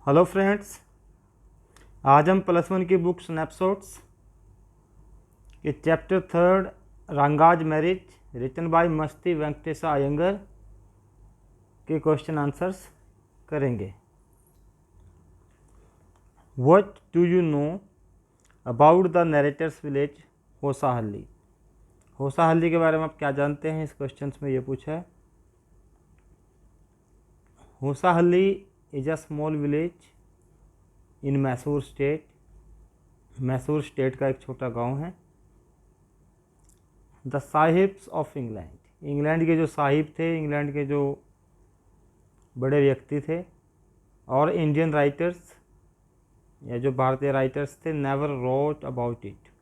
Hello friends, आज हम +1 की बुक स्नैपशॉट्स के chapter 3 Ranga's marriage written by Masti Venkatesha Iyengar के क्वेश्चन आंसर्स करेंगे। What do you know about the narrator's village Hosahalli. Hosahalli के बारे में आप क्या जानते हैं, इस क्वेश्चन में ये पूछा है। Hosahalli is a small village in Mysore state. Mysore state का एक छोटा गांव है। The sahibs of England, England के जो साहिब थे, इंग्लैंड के जो बड़े व्यक्ति थे, और इंडियन राइटर्स या जो भारतीय राइटर्स थे, नेवर रोट अबाउट इट,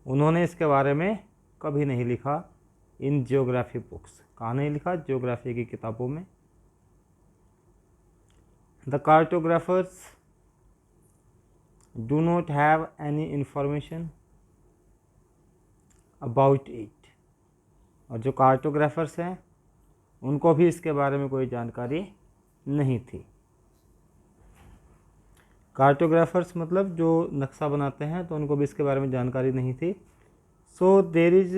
उन्होंने इसके बारे में कभी नहीं लिखा इन जियोग्राफी बुक्स। कहाँ नहीं लिखा? जियोग्राफी की किताबों में। The cartographers do not have any information about it, और जो कार्टोग्राफर्स हैं उनको भी इसके बारे में कोई जानकारी नहीं थी। कार्टोग्राफर्स मतलब जो नक्शा बनाते हैं, तो उनको भी इसके बारे में जानकारी नहीं थी। So there is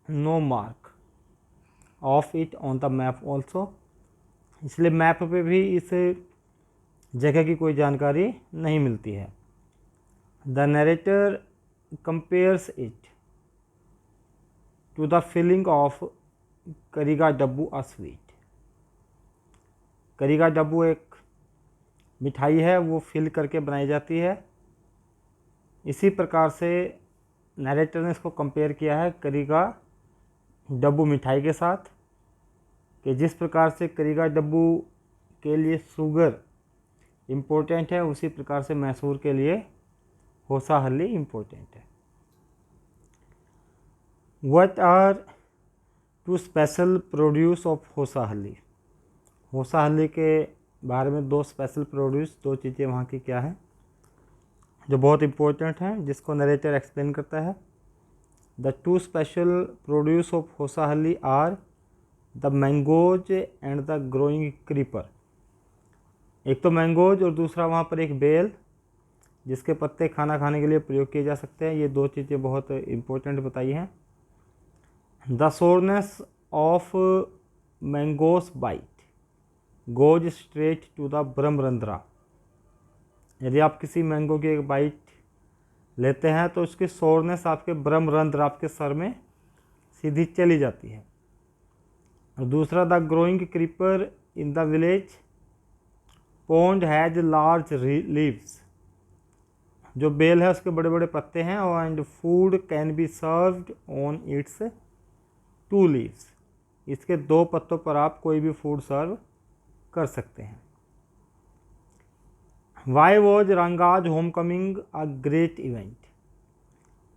no mark of it on the map also, इसलिए मैप पे भी इस जगह की कोई जानकारी नहीं मिलती है। The narrator compares it to the filling of करीगा डब्बू अ स्वीट। करीगा डब्बू एक मिठाई है, वो फिल करके बनाई जाती है। इसी प्रकार से नरेटर ने इसको कंपेयर किया है करीगा डब्बू मिठाई के साथ, कि जिस प्रकार से करीगा डब्बू के लिए शुगर इम्पोर्टेंट है, उसी प्रकार से मैसूर के लिए होसाहल्ली इम्पोर्टेंट है। What are two special produce of Hosahalli. Hosahalli के बारे में दो स्पेशल प्रोड्यूस, दो चीज़ें वहाँ की क्या है जो बहुत इम्पोर्टेंट हैं, जिसको नरेटर एक्सप्लेन करता है। The two special produce of Hosahalli are the mangoes and the growing creeper. एक तो मैंगोज और दूसरा वहाँ पर एक बेल, जिसके पत्ते खाना खाने के लिए प्रयोग किए जा सकते हैं। ये दो चीज़ें बहुत इम्पोर्टेंट बताई हैं। The soreness of mangoes bite goes straight to the brahmarandhra. यदि आप किसी मैंगो की एक बाइट लेते हैं तो उसकी सोरनेस आपके ब्रह्मरंध्र, आपके सर में सीधी चली जाती है। और दूसरा, the growing creeper in the village pond has large leaves. जो बेल है उसके बड़े बड़े पत्ते हैं, और and food can be served on its two leaves. इसके दो पत्तों पर आप कोई भी फूड सर्व कर सकते हैं। Why was Ranga's home coming a great event.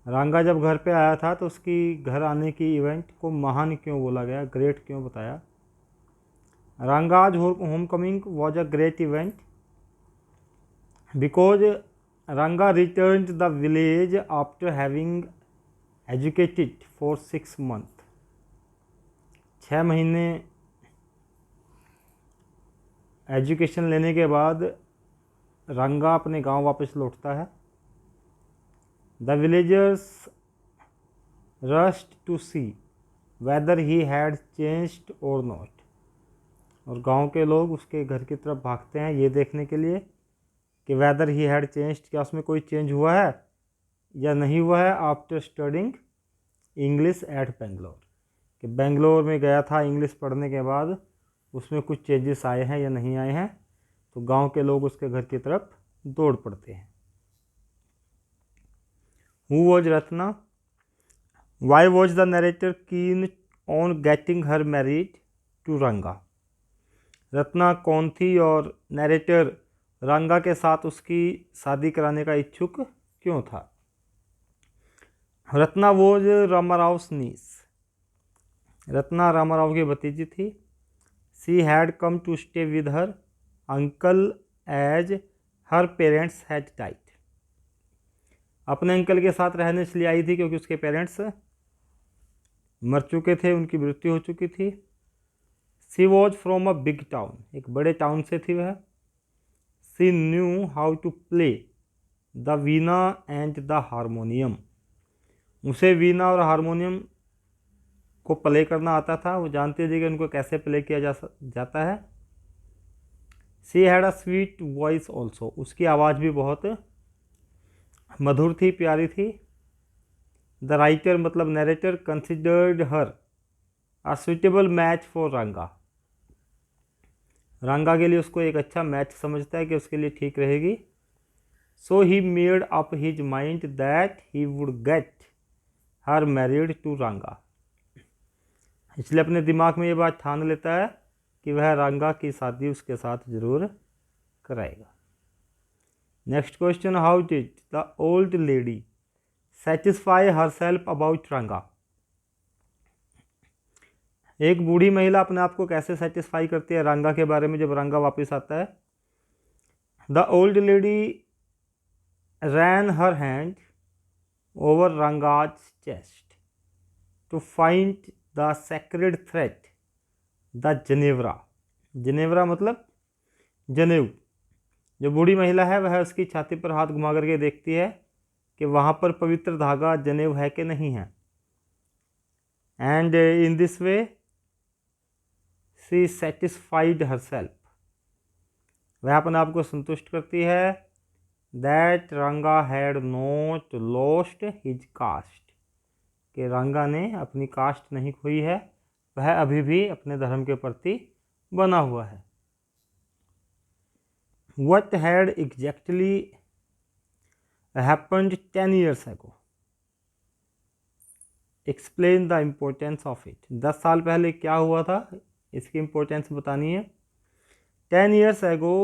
रंगा जब घर पे आया था तो उसकी घर आने की इवेंट को महान क्यों बोला गया, ग्रेट क्यों बताया? Ranga's home coming was a great event because Ranga returned the village after having educated for 6 months। 6 महीने एजुकेशन लेने के बाद रंगा अपने गांव वापस लौटता है। The villagers rushed to see whether he had changed और नॉट। और गांव के लोग उसके घर की तरफ भागते हैं ये देखने के लिए कि वेदर ही हैड चेंज्ड, क्या उसमें कोई चेंज हुआ है या नहीं हुआ है। After studying English at Bangalore, कि बेंगलोर में गया था इंग्लिश पढ़ने के बाद, उसमें कुछ चेंजेस आए हैं या नहीं आए हैं। तो गांव के लोग उसके घर की तरफ दौड़ पड़ते हैं। Who was Ratna. Why was the narrator keen on getting her married to Ranga. Ratna कौन थी और नरेटर रंगा के साथ उसकी शादी कराने का इच्छुक क्यों था? Ratna was Ramarao niece. रत्ना रामाराव की भतीजी थी। She had come to stay with her uncle as her parents had died. अपने अंकल के साथ रहने इसलिए आई थी क्योंकि उसके पेरेंट्स मर चुके थे, उनकी मृत्यु हो चुकी थी। She was from a big town, एक बड़े टाउन से थी वह। She knew how to play the veena and the harmonium. उसे वीणा और हारमोनियम को प्ले करना आता था, वो जानती थी कि उनको कैसे प्ले किया जाता है। She had a sweet voice also, उसकी आवाज़ भी बहुत मधुर थी, प्यारी थी। द राइटर मतलब narrator considered her a suitable match for रंगा, रंगा के लिए उसको एक अच्छा मैच समझता है कि उसके लिए ठीक रहेगी। So he made up his mind that he would get her married to Ranga, इसलिए अपने दिमाग में ये बात ठान लेता है कि वह रंगा की शादी उसके साथ जरूर कराएगा। Next question, how did the old lady satisfy herself about रंगा। एक बूढ़ी महिला अपने आप को कैसे सेटिस्फाई करती है रंगा के बारे में जब रंगा वापस आता है। The old lady ran her hand over Ranga's chest to find the sacred thread the janevara. जनेवरा मतलब जनेऊ। जो बूढ़ी महिला है वह उसकी छाती पर हाथ घुमा करके देखती है कि वहाँ पर पवित्र धागा जनेऊ है कि नहीं है। And in this way she satisfied herself, वह अपने आप को संतुष्ट करती है। दैट रंगा had not lost his cast, कि रंगा ने अपनी कास्ट नहीं खोई है, वह अभी भी अपने धर्म के प्रति बना हुआ है। What had exactly happened 10 years ago? Explain the importance of it. 10 साल पहले क्या हुआ था, इसकी इम्पोर्टेंस बतानी है। 10 years ago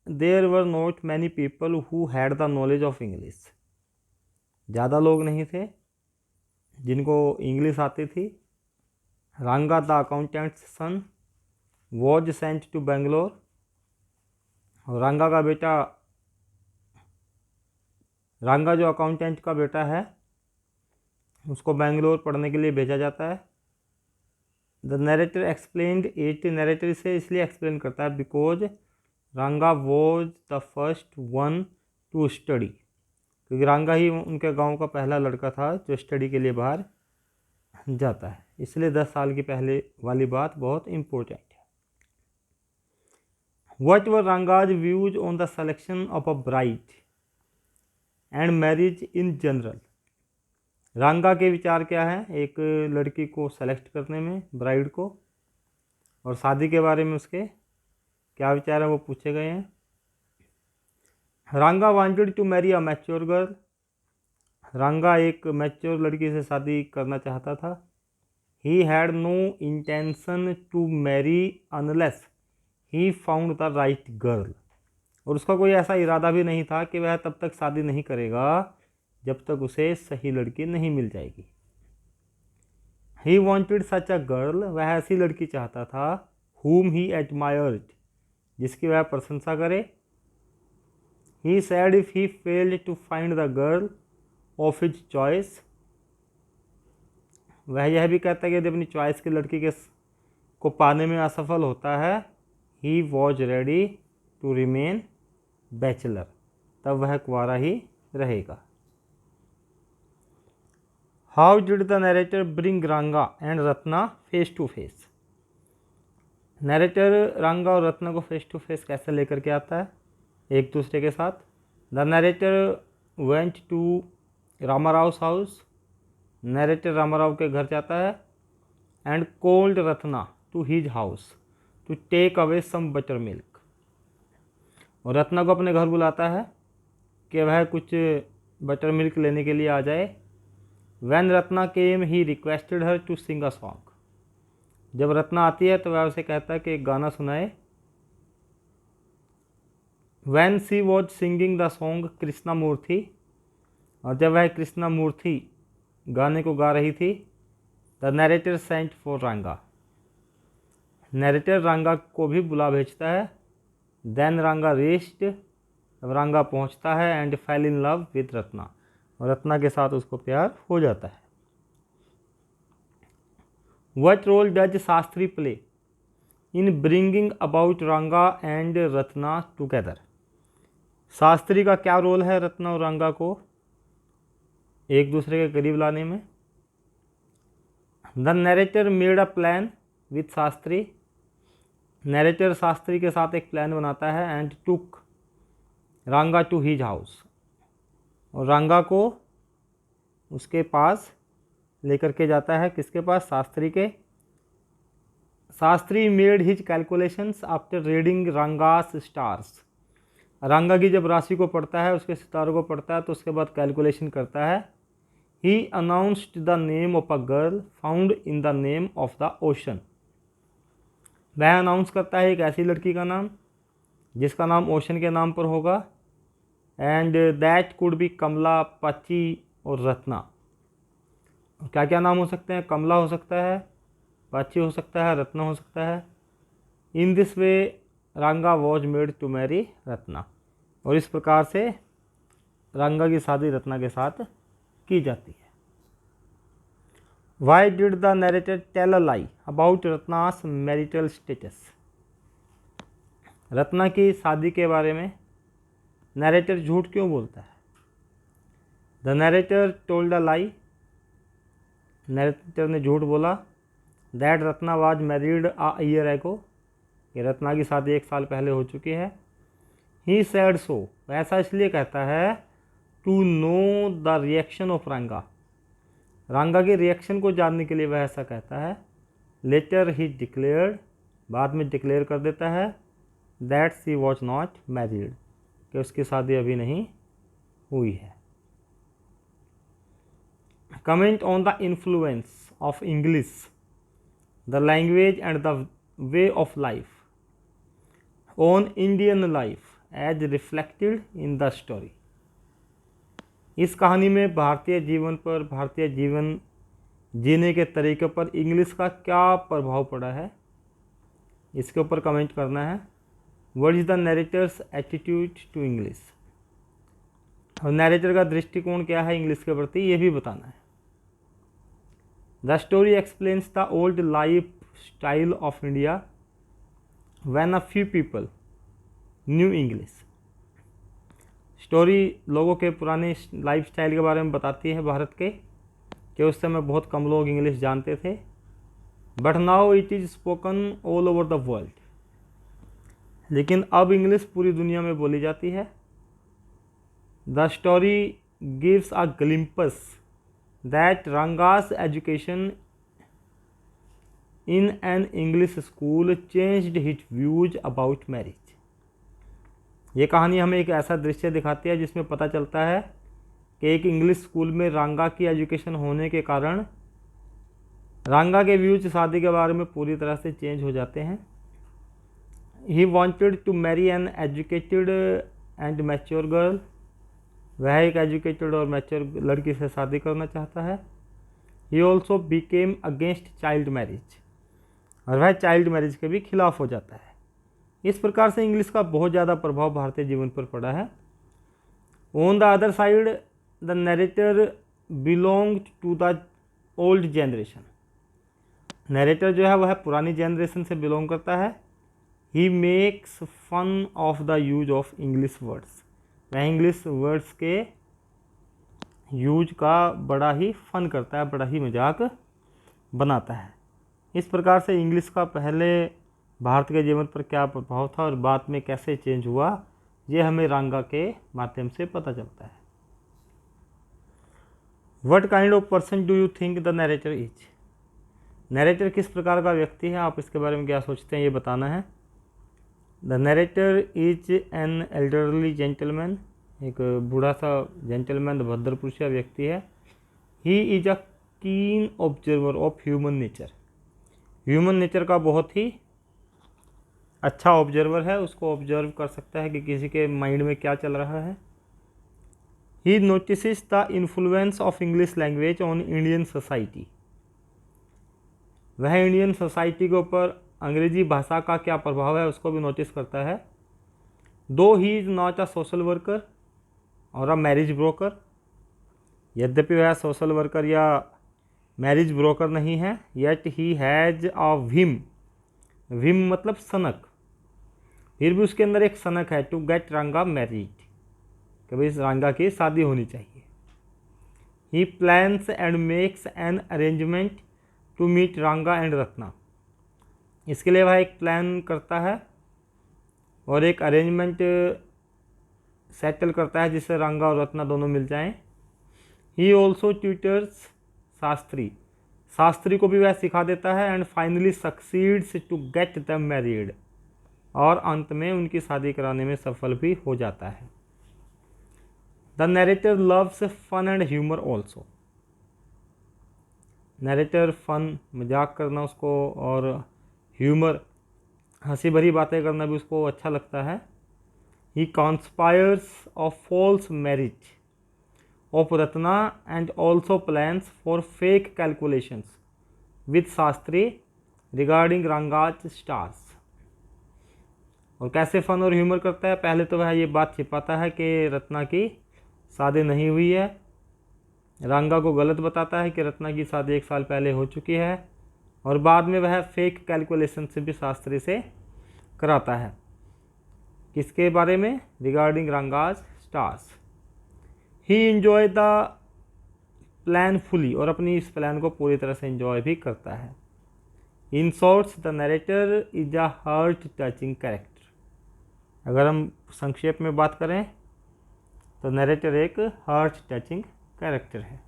there were not many people who had the knowledge of English. ज़्यादा लोग नहीं थे जिनको इंग्लिश आती थी। Ranga the accountant's son was sent to Bangalore, Ranga का बेटा, रंगा जो अकाउंटेंट का बेटा है उसको बेंगलोर पढ़ने के लिए भेजा जाता है। The narrator explained it, narrator से इसलिए एक्सप्लेन करता है बिकॉज रंगा was the first one two study, क्योंकि रंगा ही उनके गांव का पहला लड़का था जो स्टडी के लिए बाहर जाता है, इसलिए 10 साल की पहले वाली बात बहुत इम्पोर्टेंट है। What were Ranga's views on the selection of a bride and marriage in general? रंगा के विचार क्या हैं एक लड़की को सेलेक्ट करने में, ब्राइड को, और शादी के बारे में उसके क्या विचार हैं वो पूछे गए हैं। Ranga wanted to marry a mature girl, Ranga एक मैच्योर लड़की से शादी करना चाहता था। He had no intention to marry unless he found the right girl, और उसका कोई ऐसा इरादा भी नहीं था कि वह तब तक शादी नहीं करेगा जब तक उसे सही लड़की नहीं मिल जाएगी। He wanted such a girl, वह ऐसी लड़की चाहता था whom he admired, जिसकी वह प्रशंसा करे। He said if he failed to find the girl of his choice, वह यह भी कहता है कि यदि अपनी चॉइस की लड़की को पाने में असफल होता है, he was ready to remain bachelor, तब वह कुंवारा ही रहेगा। How did the narrator bring Ranga and Ratna face to face? Narrator रंगा और रत्ना को फेस टू फेस कैसे लेकर के आता है एक दूसरे के साथ। The narrator went to Ramarao's house, narrator Ramarao के घर जाता है। And called Ratna to his house to take away some buttermilk, और रत्ना को अपने घर बुलाता है कि वह कुछ बटर मिल्क लेने के लिए आ जाए। When Ratna came he requested her to sing a song, जब रत्ना आती है तो वह उसे कहता है कि एक गाना सुनाए। When she was singing the song Krishna Murthy, और जब वह कृष्णा मूर्ति गाने को गा रही थी, द नरेटर सेंट फॉर रंगा, नरेटर रंगा को भी बुला भेजता है। देन रंगा रीच्ड, अब रंगा पहुंचता है। And fail in love with Ratna, और रत्ना के साथ उसको प्यार हो जाता है। What role does Shastri play in bringing about रंगा and रत्ना together? शास्त्री का क्या रोल है रत्ना और रंगा को एक दूसरे के करीब लाने में? The narrator made a plan with Shastri, narrator Shastri के साथ एक प्लान बनाता है, एंड टुक रंगा टू हिज हाउस, और रंगा को उसके पास लेकर के जाता है। किसके पास? शास्त्री के। Shastri made his calculations after reading Ranga's stars, रंगा की जब राशि को पढ़ता है, उसके सितारों को पढ़ता है, तो उसके बाद कैलकुलेशन करता है। He announced the name of a girl found in the name of the ocean, वह अनाउंस करता है एक ऐसी लड़की का नाम जिसका नाम ओशन के नाम पर होगा, एंड दैट कुड बी कमला, पाची और रत्ना। क्या क्या नाम हो सकते हैं? कमला हो सकता है, पाची हो सकता है, रत्ना हो सकता है। इन this way Ranga was made to marry Ratna, और इस प्रकार से रंगा की शादी रत्ना के साथ की जाती है। Why did the narrator tell a lie about Ratna's marital status, Ratna की शादी के बारे में नरेटर झूठ क्यों बोलता है? The narrator told a lie, narrator ने झूठ बोला, that Ratna was married a year ago, कि रत्ना की शादी 1 साल पहले हो चुकी है। ही सैड सो, ऐसा इसलिए कहता है to know the reaction of Ranga, Ranga के रिएक्शन को जानने के लिए वह ऐसा कहता है। लेटर ही डिक्लेयर्ड, बाद में डिक्लेयर कर देता है, that she was not married, कि उसकी शादी अभी नहीं हुई है। Comment on the influence of English, the language and the way of life on Indian life as reflected in the story, इस कहानी में भारतीय जीवन पर, भारतीय जीवन जीने के तरीके पर इंग्लिश का क्या प्रभाव पड़ा है, इसके ऊपर कमेंट करना है। What is the narrator's attitude to English, और नरेटर का दृष्टिकोण क्या है इंग्लिश के प्रति, ये भी बताना है। The story explains the old life style of India when a few people new English, story लोगों के पुराने लाइफ स्टाइल के बारे में बताती है भारत के, कि उस समय बहुत कम लोग इंग्लिश जानते थे। But now it is spoken all over the world, लेकिन अब इंग्लिश पूरी दुनिया में बोली जाती है। The story gives a glimpse that Ranga's education in an English school changed his views about marriage, ये कहानी हमें एक ऐसा दृश्य दिखाती है जिसमें पता चलता है कि एक इंग्लिश स्कूल में रंगा की एजुकेशन होने के कारण रंगा के व्यूज शादी के बारे में पूरी तरह से चेंज हो जाते हैं। He wanted to marry an educated and mature girl, वह एक एजुकेटेड और मैच्योर लड़की से शादी करना चाहता है। He also became against child marriage, और वह चाइल्ड मैरिज के भी खिलाफ हो जाता है। इस प्रकार से इंग्लिश का बहुत ज़्यादा प्रभाव भारतीय जीवन पर पड़ा है। On the other side the narrator belonged to the old generation, narrator जो है वह पुरानी जनरेशन से बिलोंग करता है। He makes fun of the use of English words, वह इंग्लिश वर्ड्स के यूज का बड़ा ही फन करता है, बड़ा ही मजाक बनाता है। इस प्रकार से इंग्लिश का पहले भारत के जीवन पर क्या प्रभाव था और बाद में कैसे चेंज हुआ, ये हमें रंगा के माध्यम से पता चलता है। What kind of person do you think the narrator is, narrator किस प्रकार का व्यक्ति है, आप इसके बारे में क्या सोचते हैं ये बताना है। The narrator is an elderly gentleman, एक बूढ़ा सा जेंटलमैन, भद्र पुरुष व्यक्ति है। ही इज अ कीन observer of human nature, human nature का बहुत ही अच्छा ऑब्जर्वर है, उसको ऑब्जर्व कर सकता है कि किसी के माइंड में क्या चल रहा है। He notices the influence of English language on Indian society, वह इंडियन सोसाइटी के ऊपर अंग्रेजी भाषा का क्या प्रभाव है उसको भी नोटिस करता है। दो he is not a social worker और अ मैरिज ब्रोकर, यद्यपि वह सोशल वर्कर या मैरिज ब्रोकर नहीं है, yet he has a Vim, Vim मतलब सनक, फिर भी उसके अंदर एक सनक है, टू गेट रंगा मैरिड, कि भाई रंगा की शादी होनी चाहिए। He plans and makes an arrangement to meet Ranga and Ratna. इसके लिए वह एक प्लान करता है और एक अरेंजमेंट सेटल करता है जिससे रंगा और रत्ना दोनों मिल जाएं। He also tutors Shastri, Shastri को भी वह सिखा देता है। And finally succeeds to get them married, और अंत में उनकी शादी कराने में सफल भी हो जाता है। The narrator loves fun and humour also. Narrator fun, मजाक करना उसको, और ह्यूमर, हंसी भरी बातें करना भी उसको अच्छा लगता है। He conspires of false marriage of Ratna and also plans for fake calculations with Shastri regarding Ranga's stars. और कैसे फन और ह्यूमर करता है, पहले तो वह ये बात छिपाता है कि रत्ना की शादी नहीं हुई है, रंगा को गलत बताता है कि रत्ना की शादी 1 साल पहले हो चुकी है, और बाद में वह फेक कैलकुलेशन से भी शास्त्री से कराता है। किसके बारे में? Regarding Ranga's stars. He enjoy the plan fully, और अपनी इस प्लान को पूरी तरह से एंजॉय भी करता है। In shorts the narrator is a heart touching character. अगर हम संक्षेप में बात करें तो नरेटर एक हार्ट टचिंग कैरेक्टर है।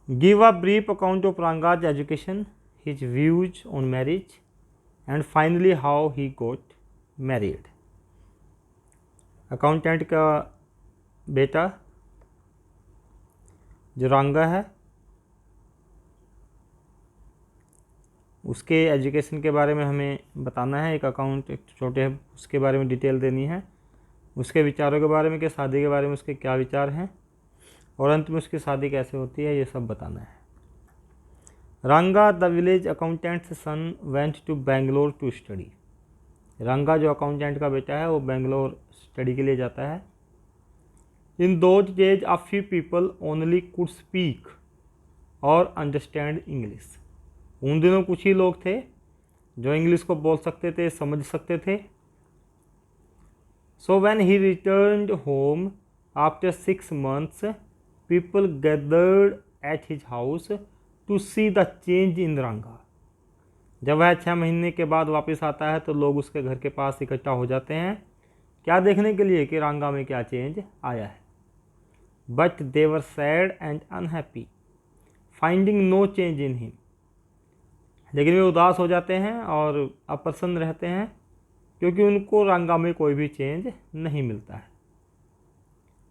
Give a brief account of Ranga's education, his views on marriage and finally how he goat married. Accountant का बेटा जो रंगा है, उसके एजुकेशन के बारे में हमें बताना है। एक अकाउंट एक छोटे उसके बारे में डिटेल देनी है, उसके विचारों के बारे में कि शादी के बारे में उसके क्या विचार हैं, और अंत में उसकी शादी कैसे होती है, ये सब बताना है। Ranga the village accountant's son went to Bangalore to study. Ranga जो अकाउंटेंट का बेटा है वो बेंगलोर स्टडी के लिए जाता है। In those days a few people only could speak और अंडरस्टैंड इंग्लिश। उन दिनों कुछ ही लोग थे जो इंग्लिश को बोल सकते थे, समझ सकते थे। So when he returned home after 6 months, people gathered at his house to see the change in Ranga. जब वह 6 महीने के बाद वापस आता है तो लोग उसके घर के पास इकट्ठा हो जाते हैं, क्या देखने के लिए कि रंगा में क्या चेंज आया है। But they were sad and unhappy finding no change in him. लेकिन वे उदास हो जाते हैं और अप्रसन्न रहते हैं क्योंकि उनको रंगा में कोई भी चेंज नहीं मिलता है।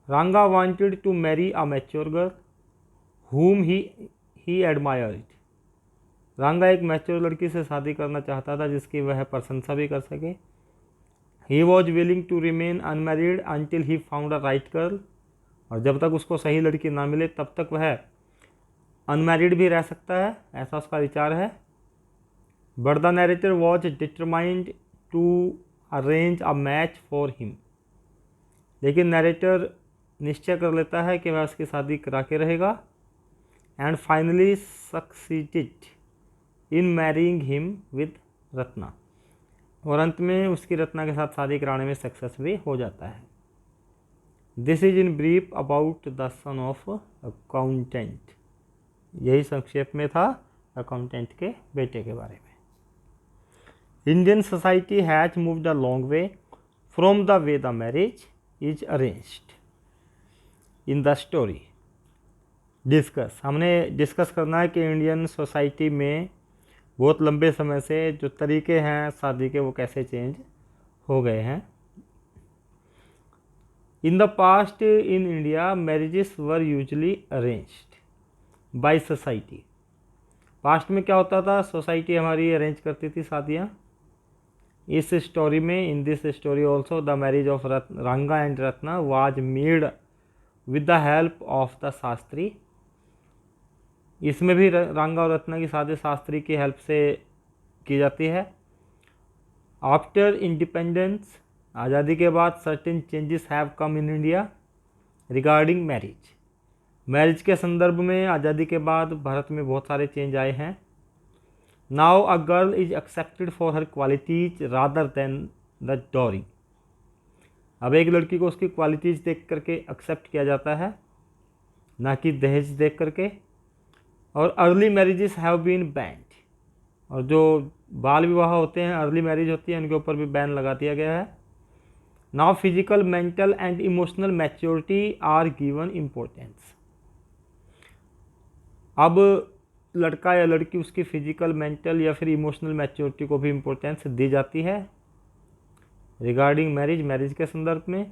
Ranga wanted to marry a mature girl whom he admired। रंगा एक मैच्योर लड़की से शादी करना चाहता था जिसकी वह प्रशंसा भी कर सके। He was willing to remain unmarried until he found a right girl. और जब तक उसको सही लड़की ना मिले तब तक वह अनमैरिड भी रह सकता है, ऐसा उसका विचार है। But the narrator was determined to arrange a match for him. लेकिन नरेटर निश्चय कर लेता है कि वह उसकी शादी करा के रहेगा। And finally succeeded in marrying him with Ratna. और अंत में उसकी रत्ना के साथ शादी कराने में सक्सेस भी हो जाता है। This is in brief about the son of accountant. यही संक्षेप में था अकाउंटेंट के बेटे के बारे में। Indian society has moved a long way from the way the marriage is arranged in the story. Discuss, हमने डिस्कस करना है कि इंडियन सोसाइटी में बहुत लंबे समय से जो तरीके हैं शादी के वो कैसे चेंज हो गए हैं। In the past in India marriages were usually arranged by society. Past में क्या होता था, सोसाइटी हमारी अरेंज करती थी शादियाँ। इस स्टोरी में, in this story also the marriage of Ranga and Ratna was made with the help of the Shastri. इसमें भी रंगा और रत्ना की शादी शास्त्री की हेल्प से की जाती है। आफ्टर इंडिपेंडेंस, आज़ादी के बाद certain changes have come in India regarding marriage. Marriage के संदर्भ में आज़ादी के बाद भारत में बहुत सारे चेंज आए हैं। Now a girl is accepted for her qualities rather than the dowry. अब एक लड़की को उसकी क्वालिटीज़ देख करके एक्सेप्ट किया जाता है, ना कि दहेज देख करके। और early marriages have been banned, और जो बाल विवाह होते हैं, अर्ली मैरिज होती है, उनके ऊपर भी बैन लगा दिया गया है। Now physical, mental and emotional maturity are given importance. अब लड़का या लड़की उसकी फिजिकल, मेंटल या फिर इमोशनल मैच्योरिटी को भी इम्पोर्टेंस दी जाती है। रिगार्डिंग मैरिज, मैरिज के संदर्भ में,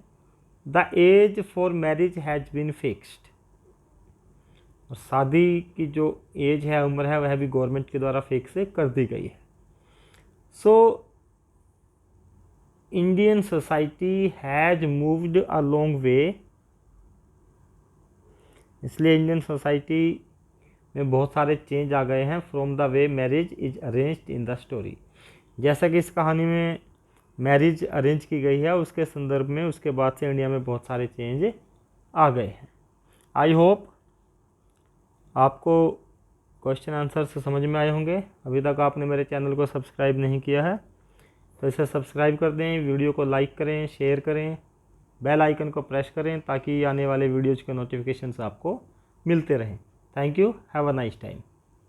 the age for marriage has been fixed, और शादी की जो एज है, उम्र है, वह भी गवर्नमेंट के द्वारा फिक्स कर दी गई है। So Indian society has moved a long way, इसलिए इंडियन सोसाइटी में बहुत सारे चेंज आ गए हैं। From the way marriage is arranged in the story, जैसा कि इस कहानी में मैरिज अरेंज की गई है, उसके संदर्भ में उसके बाद से इंडिया में बहुत सारे चेंज आ गए हैं। आई होप आपको क्वेश्चन आंसर से समझ में आए होंगे। अभी तक आपने मेरे चैनल को सब्सक्राइब नहीं किया है तो इसे सब्सक्राइब कर दें, वीडियो को लाइक करें, शेयर करें, बेल आइकन को प्रेस करें ताकि आने वाले वीडियोज़ के नोटिफिकेशंस आपको मिलते रहें। Thank you, have a nice time.